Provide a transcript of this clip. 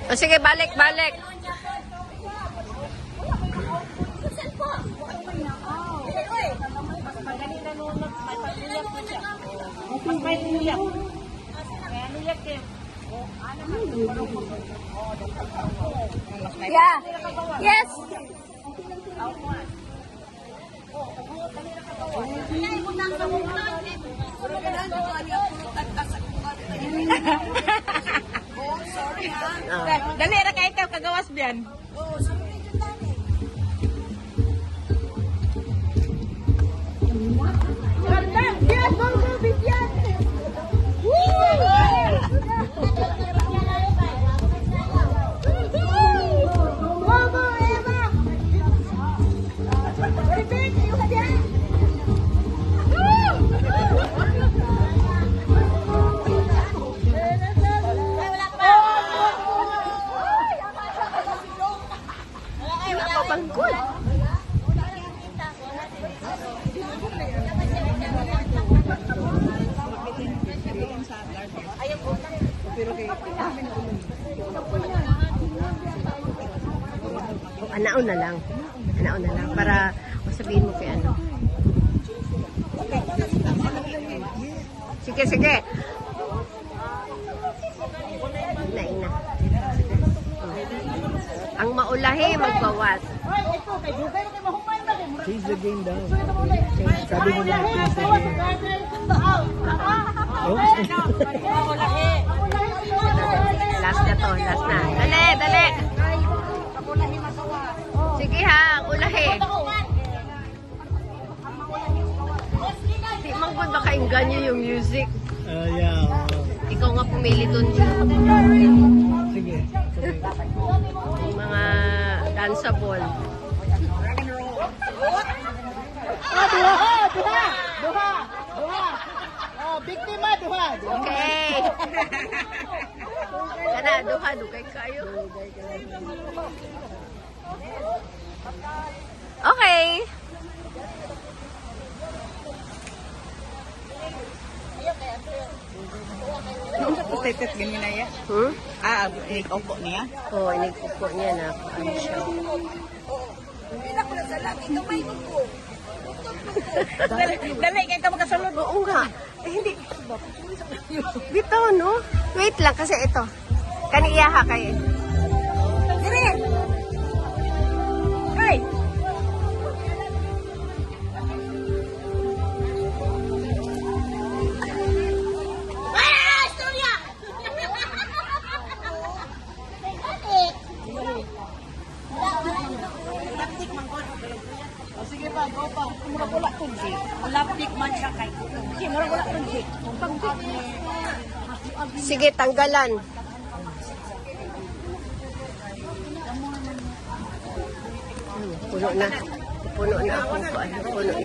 O sige, balik, balik. Yeah. Yes. Dali ra kay ikaw kagawas biyan. Bangkul. Anaon na lang. Anaon na lang. Para sabihin mo kay ano. Sige, sige. Ina. Ang maulahi, magbawas. Change the game daw. Sabi mo lang, change the game. Last na to, last na. Dali, dali. Sige ha, ulahi. Di manggod ba kainggan nyo yung music? Yeah. Ikaw nga pumili dun. Sige. Mga danceable. Duha! Oh, biktima, duha! Okay. Kana, duha, dugay kayo. Okay. Status ganyan na ya. Hmm? Opo niya. Oo, inigpupo niya na. Ano siya? Dali kay ka makasulod. Oo nga. Eh, hindi. Bitaw, no? Wait lang, kasi ito. Kaniyaha kayo. Dire. Hey. Sige pa, go pa. Murag wala tunji. Lapik man siya kay. Sige, murag wala tunji. Sige, tanggalan. Puno na. Puno na ako. Puno.